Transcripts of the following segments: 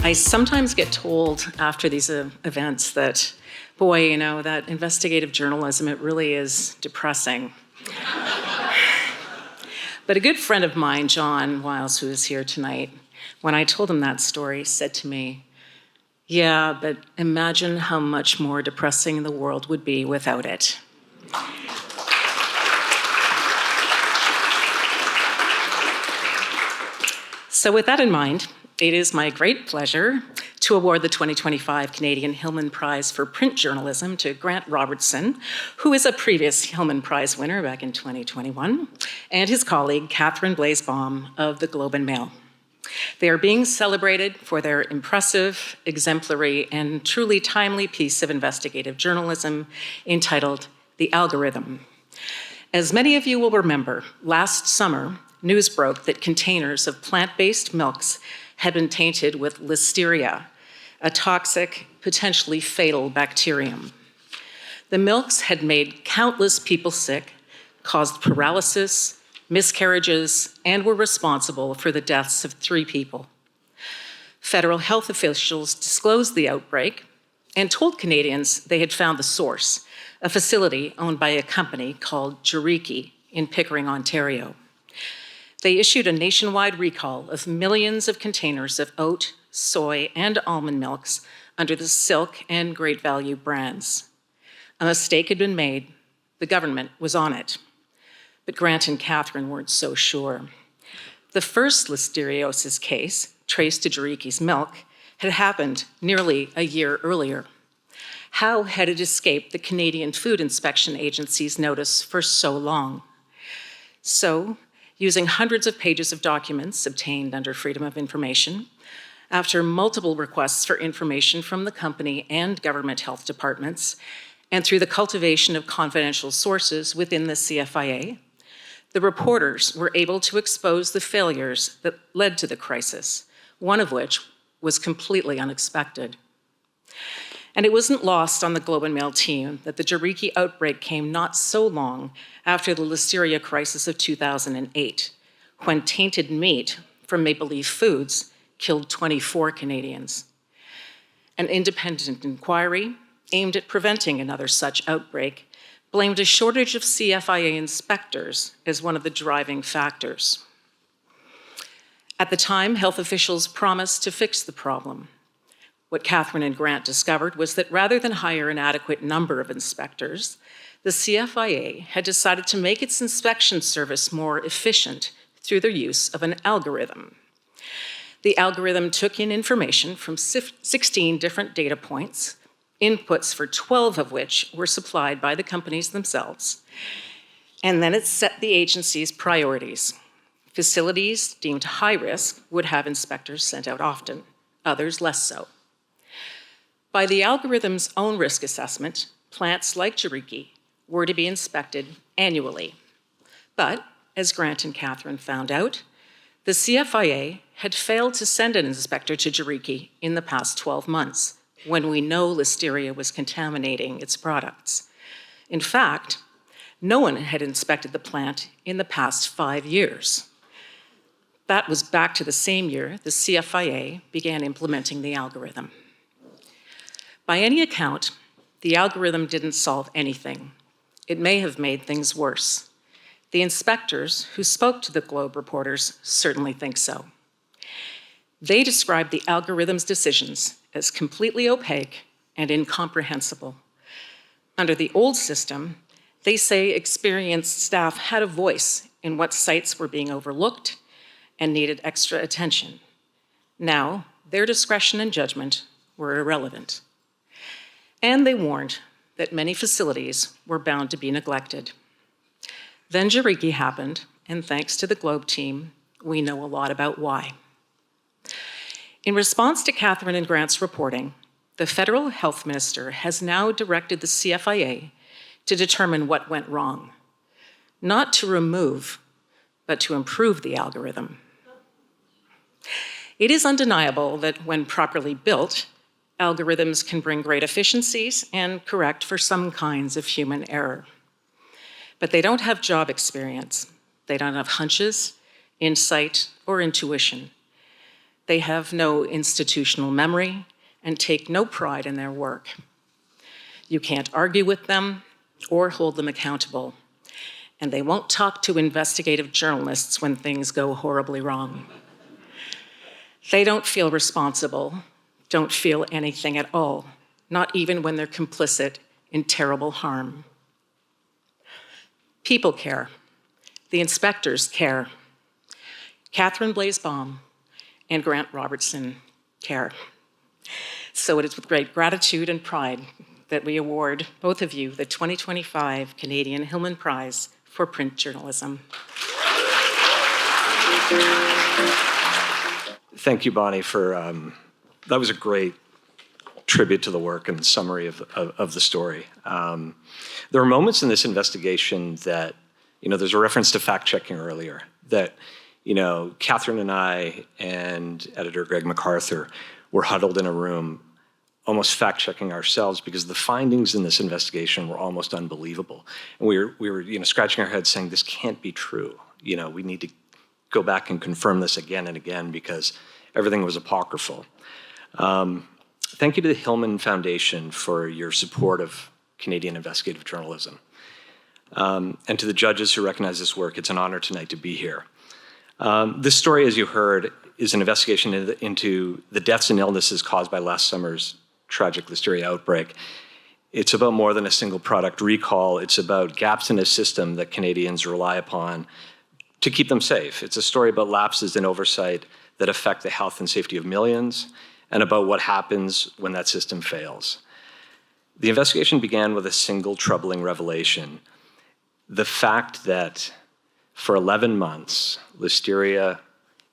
I sometimes get told after these events that, boy, that investigative journalism, it really is depressing. But a good friend of mine, John Wiles, who is here tonight, when I told him that story, said to me, "Yeah, but imagine how much more depressing the world would be without it." So with that in mind, it is my great pleasure to award the 2025 Canadian Hillman Prize for Print Journalism to Grant Robertson, who is a previous Hillman Prize winner back in 2021, and his colleague, Kathryn Baum of the Globe and Mail. They are being celebrated for their impressive, exemplary, and truly timely piece of investigative journalism entitled The Algorithm. As many of you will remember, last summer, news broke that containers of plant-based milks had been tainted with listeria, a toxic, potentially fatal bacterium. The milks had made countless people sick, caused paralysis, miscarriages, and were responsible for the deaths of 3 people. Federal health officials disclosed the outbreak and told Canadians they had found the source, a facility owned by a company called Jiriki in Pickering, Ontario. They issued a nationwide recall of millions of containers of oat, soy, and almond milks under the Silk and Great Value brands. A mistake had been made. The government was on it. But Grant and Kathryn weren't so sure. The first listeriosis case, traced to Jiriki's milk, had happened nearly a year earlier. How had it escaped the Canadian Food Inspection Agency's notice for so long? So, using hundreds of pages of documents obtained under Freedom of Information, after multiple requests for information from the company and government health departments, and through the cultivation of confidential sources within the CFIA, the reporters were able to expose the failures that led to the crisis, one of which was completely unexpected. And it wasn't lost on the Globe and Mail team that the Jiriki outbreak came not so long after the listeria crisis of 2008, when tainted meat from Maple Leaf Foods killed 24 Canadians. An independent inquiry aimed at preventing another such outbreak blamed a shortage of CFIA inspectors as one of the driving factors. At the time, health officials promised to fix the problem. What Kathryn and Grant discovered was that rather than hire an adequate number of inspectors, the CFIA had decided to make its inspection service more efficient through the use of an algorithm. The algorithm took in information from 16 different data points, inputs for 12 of which were supplied by the companies themselves, and then it set the agency's priorities. Facilities deemed high risk would have inspectors sent out often, others less so. By the algorithm's own risk assessment, plants like Jiriki were to be inspected annually. But, as Grant and Kathryn found out, the CFIA had failed to send an inspector to Jiriki in the past 12 months, when we know listeria was contaminating its products. In fact, no one had inspected the plant in the past 5 years. That was back to the same year the CFIA began implementing the algorithm. By any account, the algorithm didn't solve anything. It may have made things worse. The inspectors who spoke to the Globe reporters certainly think so. They described the algorithm's decisions as completely opaque and incomprehensible. Under the old system, they say experienced staff had a voice in what sites were being overlooked and needed extra attention. Now, their discretion and judgment were irrelevant. And they warned that many facilities were bound to be neglected. Then Jiriki happened, and thanks to the Globe team, we know a lot about why. In response to Kathryn and Grant's reporting, the federal health minister has now directed the CFIA to determine what went wrong, not to remove, but to improve the algorithm. It is undeniable that when properly built, algorithms can bring great efficiencies and correct for some kinds of human error. But they don't have job experience. They don't have hunches, insight, or intuition. They have no institutional memory and take no pride in their work. You can't argue with them or hold them accountable, and they won't talk to investigative journalists when things go horribly wrong. They don't feel responsible, don't feel anything at all, not even when they're complicit in terrible harm. People care. The inspectors care. Kathryn Baum and Grant Robertson care. So it is with great gratitude and pride that we award both of you the 2025 Canadian Hillman Prize for Print Journalism. Thank you, Bonnie, for that was a great tribute to the work and summary of the story. There are moments in this investigation that, there's a reference to fact-checking earlier, that, Kathryn and I and editor Greg MacArthur were huddled in a room almost fact-checking ourselves because the findings in this investigation were almost unbelievable. And we were scratching our heads saying, this can't be true. We need to go back and confirm this again and again because everything was apocryphal. Thank you to the Hillman Foundation for your support of Canadian investigative journalism. And to the judges who recognize this work, it's an honor tonight to be here. This story, as you heard, is an investigation into the deaths and illnesses caused by last summer's tragic listeria outbreak. It's about more than a single product recall. It's about gaps in a system that Canadians rely upon to keep them safe. It's a story about lapses in oversight that affect the health and safety of millions, and about what happens when that system fails. The investigation began with a single troubling revelation: the fact that for 11 months, listeria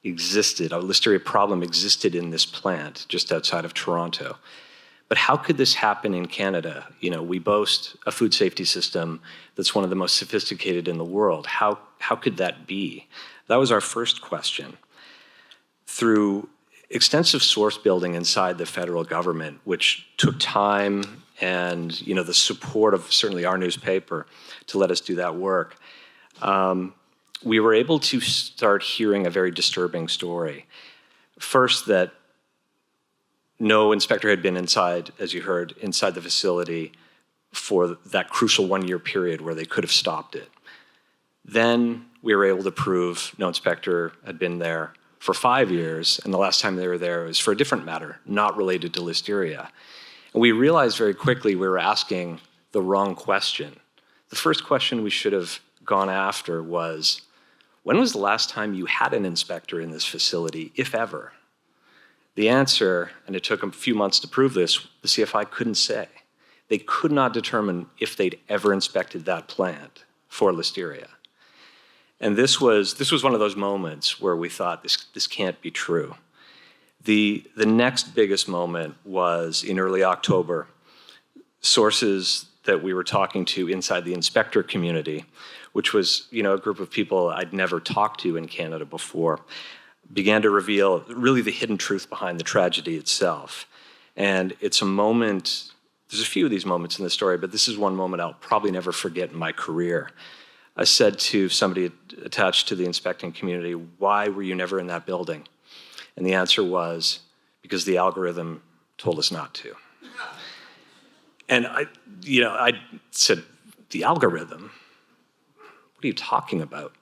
existed, a listeria problem existed in this plant just outside of Toronto. But how could this happen in Canada? We boast a food safety system that's one of the most sophisticated in the world. How could that be? That was our first question. Through extensive source building inside the federal government, which took time and the support of certainly our newspaper to let us do that work, we were able to start hearing a very disturbing story. First, that no inspector had been inside, as you heard, inside the facility for that crucial 1-year period where they could have stopped it. Then we were able to prove no inspector had been there for 5 years, and the last time they were there was for a different matter, not related to listeria. And we realized very quickly we were asking the wrong question. The first question we should have gone after was, when was the last time you had an inspector in this facility, if ever? The answer, and it took a few months to prove this, the CFI couldn't say. They could not determine if they'd ever inspected that plant for listeria. And this was one of those moments where we thought, this can't be true. The next biggest moment was in early October. Sources that we were talking to inside the inspector community, which was a group of people I'd never talked to in Canada before, began to reveal really the hidden truth behind the tragedy itself. And it's a moment, there's a few of these moments in the story, but this is one moment I'll probably never forget in my career. I said to somebody attached to the inspecting community, why were you never in that building? And the answer was, because the algorithm told us not to. And I said, the algorithm? What are you talking about?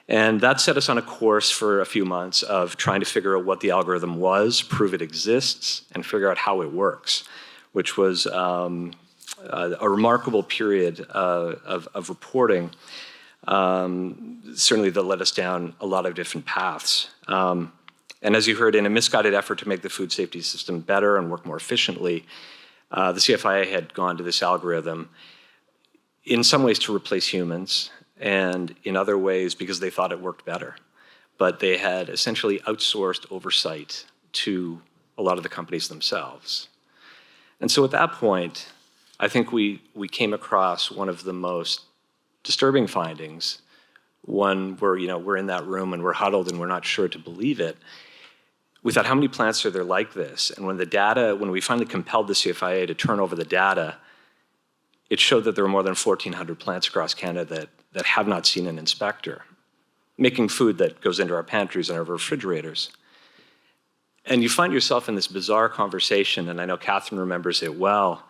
And that set us on a course for a few months of trying to figure out what the algorithm was, prove it exists, and figure out how it works, which was a remarkable period of reporting, certainly that led us down a lot of different paths. And as you heard, in a misguided effort to make the food safety system better and work more efficiently, the CFIA had gone to this algorithm in some ways to replace humans, and in other ways because they thought it worked better. But they had essentially outsourced oversight to a lot of the companies themselves. And so at that point, I think we came across one of the most disturbing findings, one where we're in that room and we're huddled and we're not sure to believe it. We thought, how many plants are there like this? And when we finally compelled the CFIA to turn over the data, it showed that there were more than 1,400 plants across Canada that have not seen an inspector, making food that goes into our pantries and our refrigerators. And you find yourself in this bizarre conversation, and I know Kathryn remembers it well,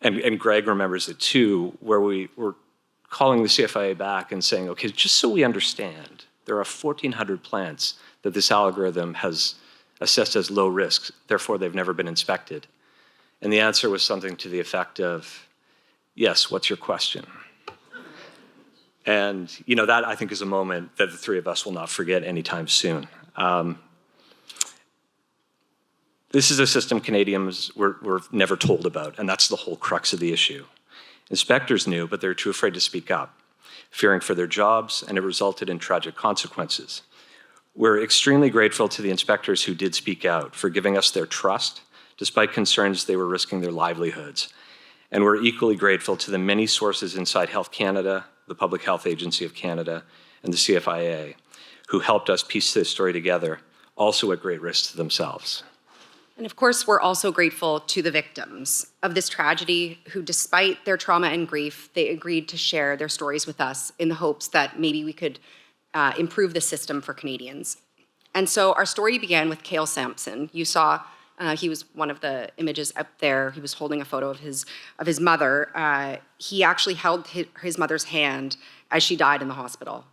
and Greg remembers it too, where we were calling the CFIA back and saying, okay, just so we understand, there are 1,400 plants that this algorithm has assessed as low risk, therefore they've never been inspected. And the answer was something to the effect of, yes, what's your question? And that I think is a moment that the three of us will not forget anytime soon. This is a system Canadians were never told about, and that's the whole crux of the issue. Inspectors knew, but they were too afraid to speak up, fearing for their jobs, and it resulted in tragic consequences. We're extremely grateful to the inspectors who did speak out for giving us their trust, despite concerns they were risking their livelihoods. And we're equally grateful to the many sources inside Health Canada, the Public Health Agency of Canada, and the CFIA, who helped us piece this story together, also at great risk to themselves. And of course, we're also grateful to the victims of this tragedy who, despite their trauma and grief, they agreed to share their stories with us in the hopes that maybe we could improve the system for Canadians. And so our story began with Cale Sampson. You saw he was one of the images up there. He was holding a photo of his mother. He actually held his mother's hand as she died in the hospital.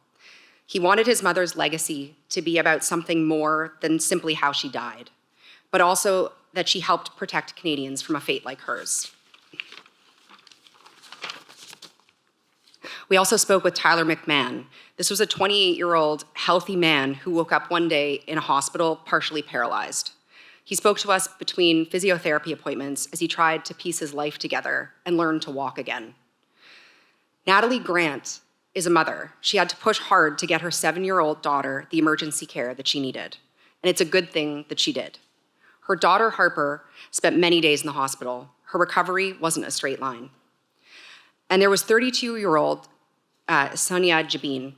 He wanted his mother's legacy to be about something more than simply how she died, but also that she helped protect Canadians from a fate like hers. We also spoke with Tyler McMahon. This was a 28-year-old healthy man who woke up one day in a hospital partially paralyzed. He spoke to us between physiotherapy appointments as he tried to piece his life together and learn to walk again. Natalie Grant is a mother. She had to push hard to get her 7-year-old daughter the emergency care that she needed, and it's a good thing that she did. Her daughter, Harper, spent many days in the hospital. Her recovery wasn't a straight line. And there was 32-year-old Sonia Jabin.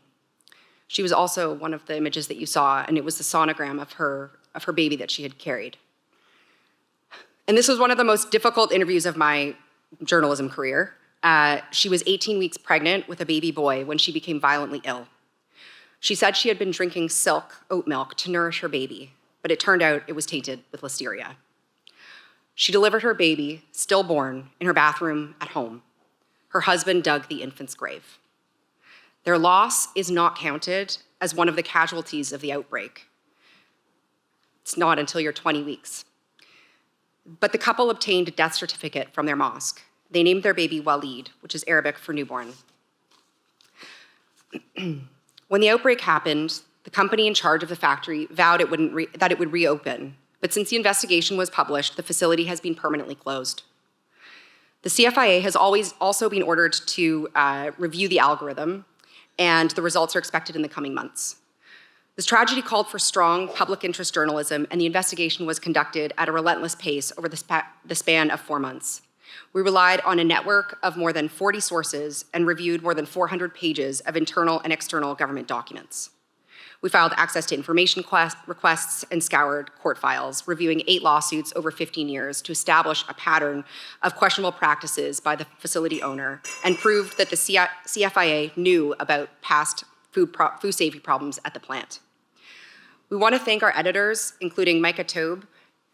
She was also one of the images that you saw, and it was the sonogram of her baby that she had carried. And this was one of the most difficult interviews of my journalism career. She was 18 weeks pregnant with a baby boy when she became violently ill. She said she had been drinking Silk oat milk to nourish her baby, but it turned out it was tainted with listeria. She delivered her baby, stillborn, in her bathroom at home. Her husband dug the infant's grave. Their loss is not counted as one of the casualties of the outbreak. It's not until you're 20 weeks. But the couple obtained a death certificate from their mosque. They named their baby Walid, which is Arabic for newborn. When the outbreak happened, the company in charge of the factory vowed that it would reopen. But since the investigation was published, the facility has been permanently closed. The CFIA has also been ordered to review the algorithm, and the results are expected in the coming months. This tragedy called for strong public interest journalism, and the investigation was conducted at a relentless pace over the span of 4 months. We relied on a network of more than 40 sources and reviewed more than 400 pages of internal and external government documents. We filed access to information requests and scoured court files, reviewing 8 lawsuits over 15 years to establish a pattern of questionable practices by the facility owner and proved that the CFIA knew about past food safety problems at the plant. We want to thank our editors, including Micah Taube,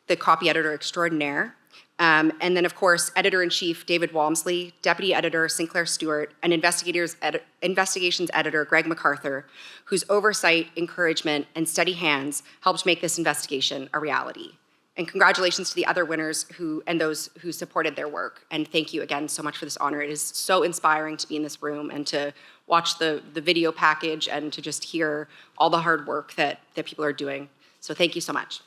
the copy editor extraordinaire, and then, of course, Editor-in-Chief David Walmsley, Deputy Editor Sinclair Stewart, and Investigations Editor Greg MacArthur, whose oversight, encouragement, and steady hands helped make this investigation a reality. And congratulations to the other winners and those who supported their work. And thank you again so much for this honor. It is so inspiring to be in this room and to watch the video package and to just hear all the hard work that people are doing. So thank you so much.